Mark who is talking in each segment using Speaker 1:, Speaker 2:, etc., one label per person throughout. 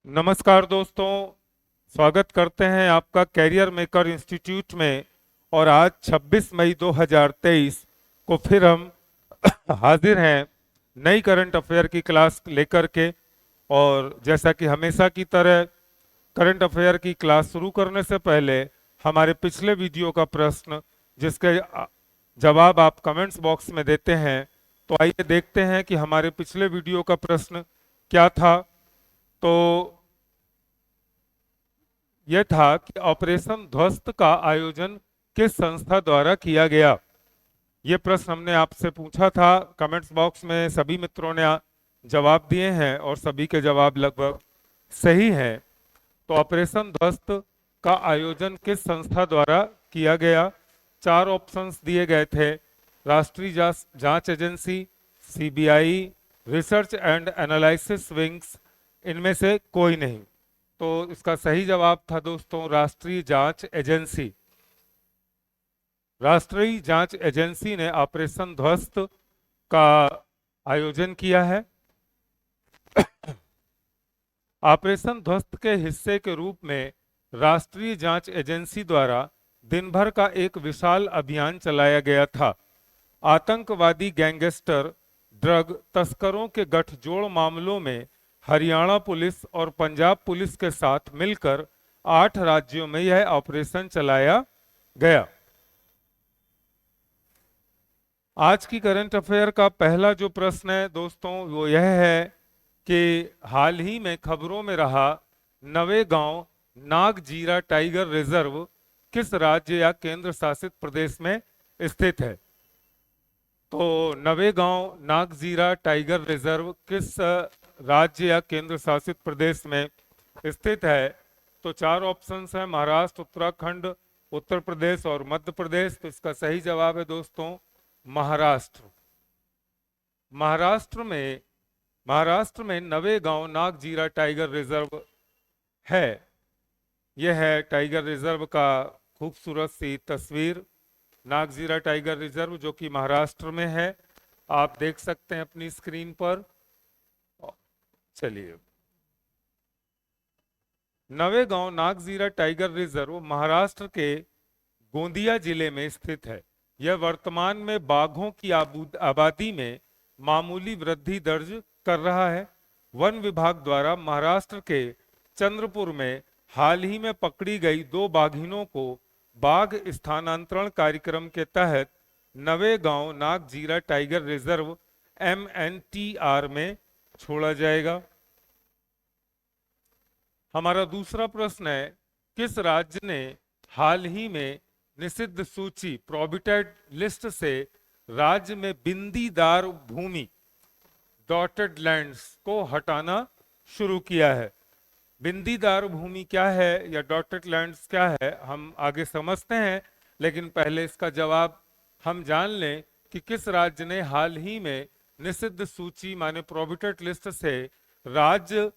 Speaker 1: नमस्कार दोस्तों, स्वागत करते हैं आपका कैरियर मेकर इंस्टीट्यूट में। और आज 26 मई 2023 को फिर हम हाजिर हैं नई करंट अफेयर की क्लास लेकर के। और जैसा कि हमेशा की तरह करंट अफेयर की क्लास शुरू करने से पहले हमारे पिछले वीडियो का प्रश्न जिसके जवाब आप कमेंट्स बॉक्स में देते हैं, तो आइए देखते हैं कि हमारे पिछले वीडियो का प्रश्न क्या था। तो यह था कि ऑपरेशन ध्वस्त का आयोजन किस संस्था द्वारा किया गया। यह प्रश्न हमने आपसे पूछा था। कमेंट्स बॉक्स में सभी मित्रों ने जवाब दिए हैं और सभी के जवाब लगभग सही हैं। तो ऑपरेशन ध्वस्त का आयोजन किस संस्था द्वारा किया गया। चार ऑप्शंस दिए गए थे: राष्ट्रीय जांच agency, CBI, research and analysis wings, इनमें से कोई नहीं। तो इसका सही जवाब था दोस्तों राष्ट्रीय जांच एजेंसी। राष्ट्रीय जांच एजेंसी ने ऑपरेशन ध्वस्त का आयोजन किया है। ऑपरेशन ध्वस्त के हिस्से के रूप में राष्ट्रीय जांच एजेंसी द्वारा दिन भर का एक विशाल अभियान चलाया गया था। आतंकवादी, गैंगस्टर, ड्रग तस्करों के गठजोड़ मामलों में हरियाणा पुलिस और पंजाब पुलिस के साथ मिलकर 8 राज्यों में यह ऑपरेशन चलाया गया। आज की करंट अफेयर का पहला जो प्रश्न है दोस्तों वो यह है कि हाल ही में खबरों में रहा नवेगांव नागजीरा टाइगर रिजर्व किस राज्य या केंद्र शासित प्रदेश में स्थित है। तो नवेगांव नागजीरा टाइगर रिजर्व किस राज्य या केंद्र शासित प्रदेश में स्थित है। तो चार ऑप्शंस हैं: महाराष्ट्र, उत्तराखंड, उत्तर प्रदेश और मध्य प्रदेश। तो इसका सही जवाब है दोस्तों महाराष्ट्र। महाराष्ट्र में नवेगांव नागजीरा टाइगर रिजर्व है। यह है टाइगर रिजर्व का खूबसूरत सी तस्वीर। नागजीरा टाइगर रिजर्व जो कि महाराष्ट्र में है, आप देख सकते हैं अपनी स्क्रीन पर। चलिए, नवेगांव नागजीरा टाइगर रिजर्व महाराष्ट्र के गोंदिया जिले में स्थित है। यह वर्तमान में बाघों की आबादी में मामूली वृद्धि दर्ज कर रहा है। वन विभाग द्वारा महाराष्ट्र के चंद्रपुर में हाल ही में पकड़ी गई 2 बाघिनों को बाघ स्थानांतरण कार्यक्रम के तहत Navegaon Nagzira tiger reserve MNTR में छोड़ा जाएगा। हमारा दूसरा प्रश्न है: किस राज्य ने हाल ही में निषिद्ध सूची प्रोहिबिटेड लिस्ट से राज्य में बिंदीदार भूमि डॉटेड लैंड्स को हटाना शुरू किया है। बिंदीदार भूमि क्या है या डॉटेड लैंड्स क्या है हम आगे समझते हैं, लेकिन पहले इसका जवाब हम जान लें कि किस राज्य ने हाल ही में निषिद्ध सूची माने प्रोहिबिटेड लिस्ट से राज्य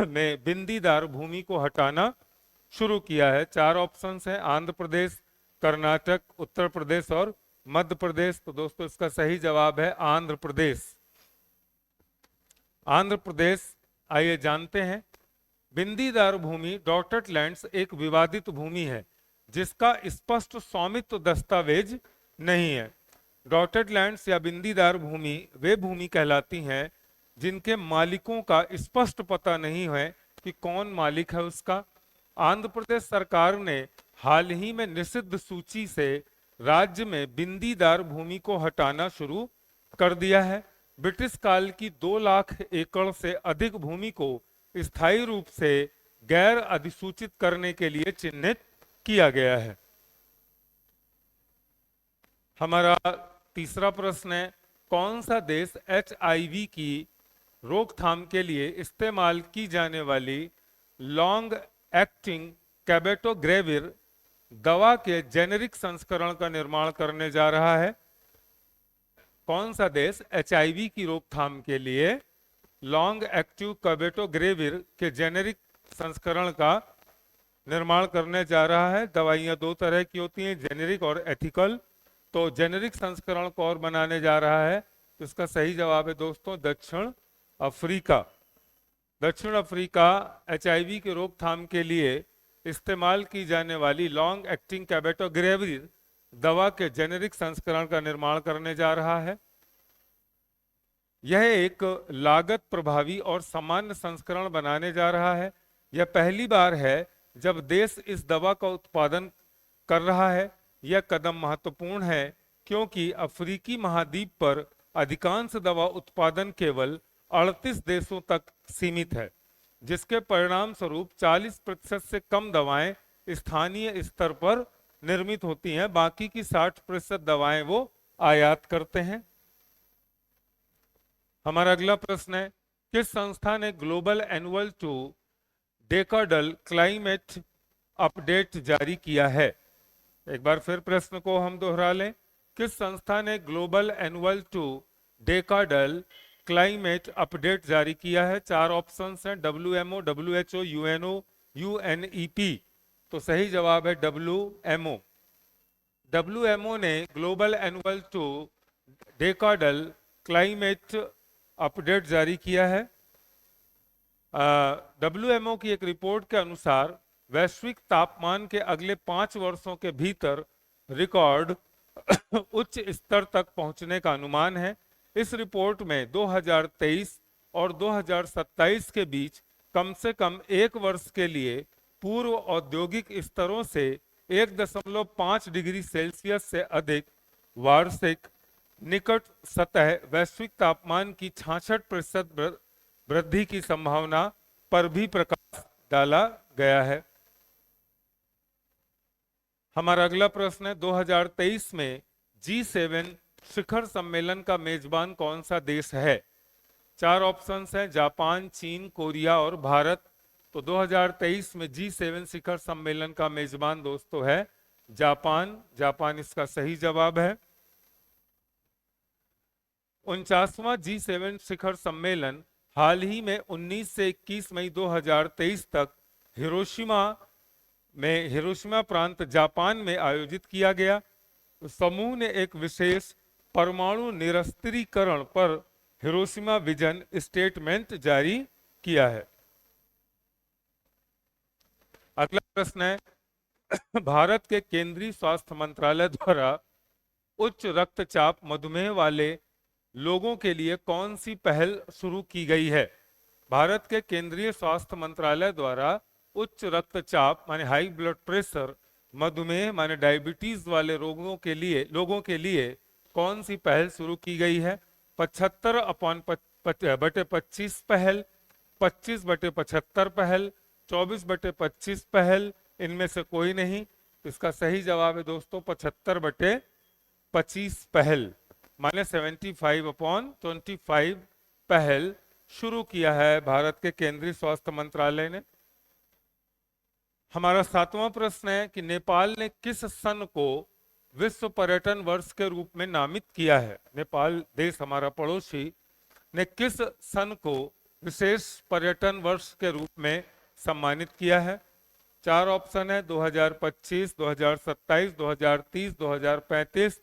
Speaker 1: में बिंदीदार भूमि को हटाना शुरू किया है। चार ऑप्शंस हैं: आंध्र प्रदेश, कर्नाटक, उत्तर प्रदेश और मध्य प्रदेश। तो दोस्तों इसका सही जवाब है आंध्र प्रदेश। आंध्र प्रदेश। आइए जानते हैं। बिंदीदार भूमि डॉटेड लैंड्स एक विवादित भूमि है जिसका स्पष्ट स्वामित्व दस्तावेज नहीं है। डॉटेड लैंड्स या बिंदीदार भूमि वे भूमि कहलाती हैं जिनके मालिकों का स्पष्ट पता नहीं है कि कौन मालिक है उसका। आंध्र प्रदेश सरकार ने हाल ही में निषिद्ध सूची से राज्य में बिंदीदार भूमि को हटाना शुरू कर दिया है। ब्रिटिश काल की 2 लाख एकड़ से अधिक भूमि को स्थायी रूप से गैर अधिसूचित करने के लिए चिन्हित किया गया है। हमारा तीसरा प्रश्न है: कौन सा देश HIV की रोकथाम के लिए इस्तेमाल की जाने वाली लॉन्ग एक्टिंग कैबेटोग्रेविर दवा के जेनेरिक संस्करण का निर्माण करने जा रहा है। कौन सा देश HIV की रोकथाम के लिए लॉन्ग एक्टिव कैबेटोग्रेविर के जेनेरिक संस्करण का निर्माण करने जा रहा है। दवाइयां 2 तरह की होती हैं, जेनेरिक और एथिकल। तो जेनेरिक संस्करण को और बनाने जा रहा है। तो इसका सही जवाब है दोस्तों दक्षिण अफ्रीका। दक्षिण अफ्रीका HIV की रोकथाम के लिए इस्तेमाल की जाने वाली लॉन्ग एक्टिंग कैबेटोग्रेविर दवा के जेनेरिक संस्करण का निर्माण करने जा रहा है। यह एक लागत प्रभावी और सामान्य संस्करण बनाने जा रहा है। यह पहली बार है जब देश इस दवा का उत्पादन कर रहा है। यह कदम महत्वपूर्ण है क्योंकि अफ्रीकी महाद्वीप पर अधिकांश दवा उत्पादन केवल 38 देशों तक सीमित है, जिसके परिणाम स्वरूप 40% से कम दवाएं स्थानीय स्तर पर निर्मित होती हैं। बाकी की 60% दवाएं वो आयात करते हैं। हमारा अगला प्रश्न है, किस संस्था ने global annual to decadal climate update जारी किया है? एक बार फिर प्रश्न को हम दोहरा लें। किस संस्था ने global annual to decadal climate update जारी किया है? 4 ऑप्शंस हैं, WMO, WHO, UNO, UNEP। तो सही जवाब है WMO। WMO ने global annual to decadal climate update जारी किया है। WMO की एक रिपोर्ट के अनुसार वैश्विक तापमान के अगले 5 वर्षों के भीतर रिकॉर्ड उच्च स्तर तक पहुंचने का अनुमान है। इस रिपोर्ट में 2023 और 2027 के बीच कम से कम 1 वर्ष के लिए पूर्व औद्योगिक स्तरों से 1.5 डिग्री सेल्सियस से अधिक वार्षिक निकट सतह वैश्विक तापमान की 66% वृद्धि की संभावना पर भी प्रकाश डाला गया है। हमारा अगला प्रश्न है, 2023 में G7 शिखर सम्मेलन का मेजबान कौन सा देश है? 4 ऑप्शंस हैं, जापान, चीन, कोरिया और भारत। तो 2023 में G7 शिखर सम्मेलन का मेजबान दोस्तों है जापान। जापान इसका सही जवाब है। 49वां G7 शिखर सम्मेलन हाल ही में 19 से 21 मई 2023 तक हिरोशिमा प्रांत जापान में आयोजित किया गया। समूह ने एक विशेष परमाणु निरस्त्रीकरण पर हिरोशिमा विजन स्टेटमेंट जारी किया है। अगला प्रश्न है, भारत के केंद्रीय स्वास्थ्य मंत्रालय द्वारा उच्च रक्तचाप मधुमेह वाले लोगों के लिए कौन सी पहल शुरू की गई है? भारत के केंद्रीय स्वास्थ्य मंत्रालय द्वारा उच्च रक्तचाप माने हाई ब्लड प्रेशर, मधुमेह माने डायबिटीज वाले लोगों के लिए कौन सी पहल शुरू की गई है? 75/25 पहल, 25/75 पहल, 24/25 पहल, इनमें से कोई नहीं। इसका सही जवाब है दोस्तों 75/25 पहल माने 75/25 पहल शुरू किया है भारत के केंद्रीय स्वास्थ्य मंत्रालय ने। हमारा 7वां प्रश्न है कि नेपाल ने किस सन को विश्व पर्यटन वर्ष के रूप में नामित किया है? नेपाल देश हमारा पड़ोसी ने किस सन को विशेष पर्यटन वर्ष के रूप में सम्मानित किया है? 4 ऑप्शन है, 2025, 2027, 2030, 2035।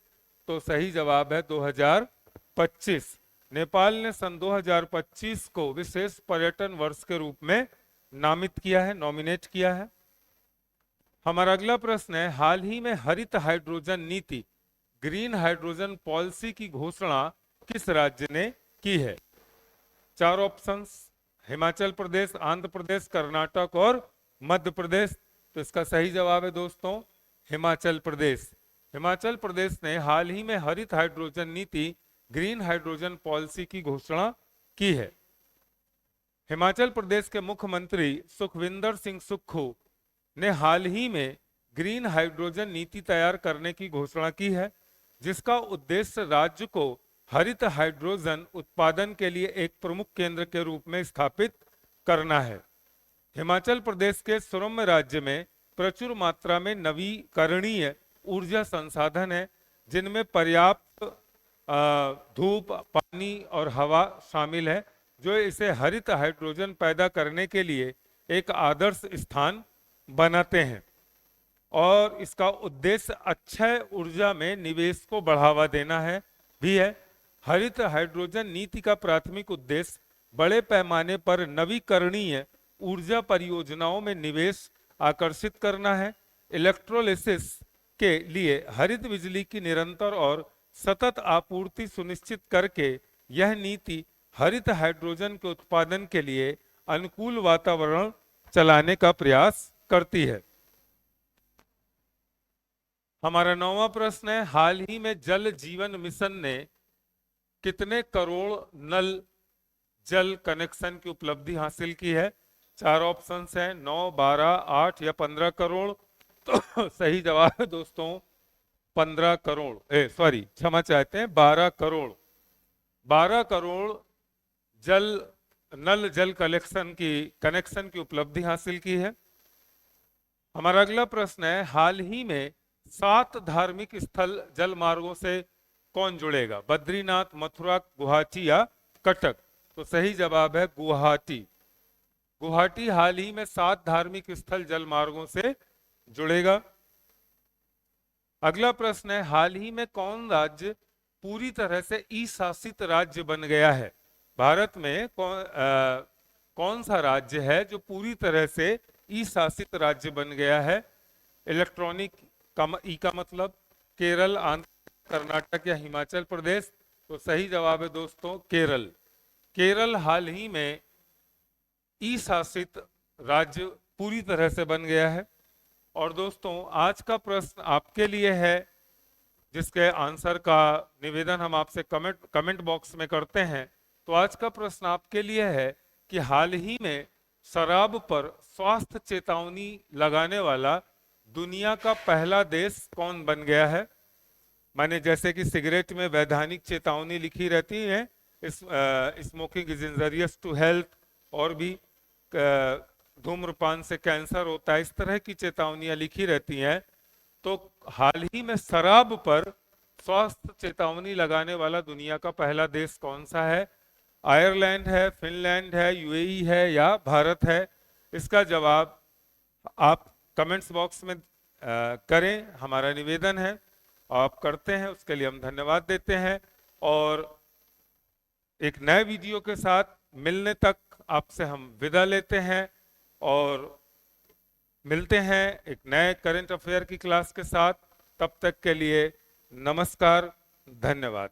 Speaker 1: तो सही जवाब है 2025। नेपाल ने सन 2025 को विशेष पर्यटन वर्ष के रूप में नामित किया है, नॉमिनेट किया है। हमारा अगला प्रश्न है, हाल ही में हरित हाइड्रोजन नीति ग्रीन हाइड्रोजन पॉलिसी की घोषणा किस राज्य ने की है? 4 ऑप्शंस, हिमाचल प्रदेश, आंध्र प्रदेश, कर्नाटक और मध्य प्रदेश। तो इसका सही जवाब है दोस्तों हिमाचल प्रदेश। हिमाचल प्रदेश ने हाल ही में हरित हाइड्रोजन नीति ग्रीन हाइड्रोजन पॉलिसी की घोषणा की है। हिमाचल प्रदेश के मुख्यमंत्री सुखविंदर सिंह सुक्खू ने हाल ही में ग्रीन हाइड्रोजन नीति तैयार करने की घोषणा की है, जिसका उद्देश्य राज्य को हरित हाइड्रोजन उत्पादन के लिए एक प्रमुख केंद्र के रूप में स्थापित करना है। हिमाचल प्रदेश के सुरम्य राज्य में प्रचुर मात्रा में नवीकरणीय ऊर्जा संसाधन है, जिनमें पर्याप्त धूप, पानी और हवा शामिल है, जो इसे हरित हाइड्रोजन पैदा करने के लिए एक आदर्श स्थान बनाते हैं। और इसका उद्देश्य अक्षय ऊर्जा में निवेश को बढ़ावा देना है भी है। हरित हाइड्रोजन नीति का प्राथमिक उद्देश्य बड़े पैमाने पर नवीकरणीय ऊर्जा परियोजनाओं में निवेश आकर्षित करना है। इलेक्ट्रोलिसिस के लिए हरित बिजली की निरंतर और सतत आपूर्ति सुनिश्चित करके यह नीति हरित हाइड्रोजन के उत्पादन के लिए अनुकूल वातावरण चलाने का प्रयास करती है। हमारा 9वां प्रश्न है, हाल ही में जल जीवन मिशन ने कितने करोड़ नल जल कनेक्शन की उपलब्धि हासिल की है? 4 ऑप्शंस हैं, 9, 12, 8 या 15 करोड़। तो सही जवाब है दोस्तों 15 करोड़, क्षमा चाहते हैं 12 करोड़। 12 करोड़ नल जल कनेक्शन की उपलब्धि हासिल की है। हमारा अगला प्रश्न है, हाल ही में 7 धार्मिक स्थल जल मार्गों से कौन जुड़ेगा? बद्रीनाथ, मथुरा, गुवाहाटी या कटक? तो सही जवाब है गुवाहाटी। गुवाहाटी हाल ही में 7 धार्मिक स्थल जल मार्गों से जुड़ेगा। अगला प्रश्न है, हाल ही में कौन राज्य पूरी तरह से ई शासित राज्य बन गया है? भारत में कौन सा राज्य है जो पूरी तरह से ई शासित राज्य बन गया है? इलेक्ट्रॉनिक ई का मतलब केरल, आंध्र, कर्नाटक या हिमाचल प्रदेश? तो सही जवाब है दोस्तों केरल। केरल हाल ही में ई शासित राज्य पूरी तरह से बन गया है। और दोस्तों आज का प्रश्न आपके लिए है, जिसके आंसर का निवेदन हम आपसे कमेंट बॉक्स में करते हैं। तो आज का प्रश्न आपके लिए है कि हाल ही में शराब पर स्वास्थ्य चेतावनी लगाने वाला दुनिया का पहला देश कौन बन गया है? माने जैसे कि सिगरेट में वैधानिक चेतावनी लिखी रहती है, smoking is injurious to health, और भी धूम्रपान से कैंसर होता है, इस तरह की चेतावनियां लिखी रहती हैं। तो हाल ही में शराब पर स्वास्थ्य चेतावनी लगाने वाला दुनिया का पहला देश कौन सा है? आयरलैंड है, फिनलैंड है, यूएई है या भारत है? इसका जवाब आप कमेंट्स बॉक्स में करें, हमारा निवेदन है। आप करते हैं उसके लिए हम धन्यवाद देते हैं। और एक नए वीडियो के साथ मिलने तक आपसे हम विदा लेते हैं और मिलते हैं एक नए करंट अफेयर की क्लास के साथ। तब तक के लिए नमस्कार, धन्यवाद।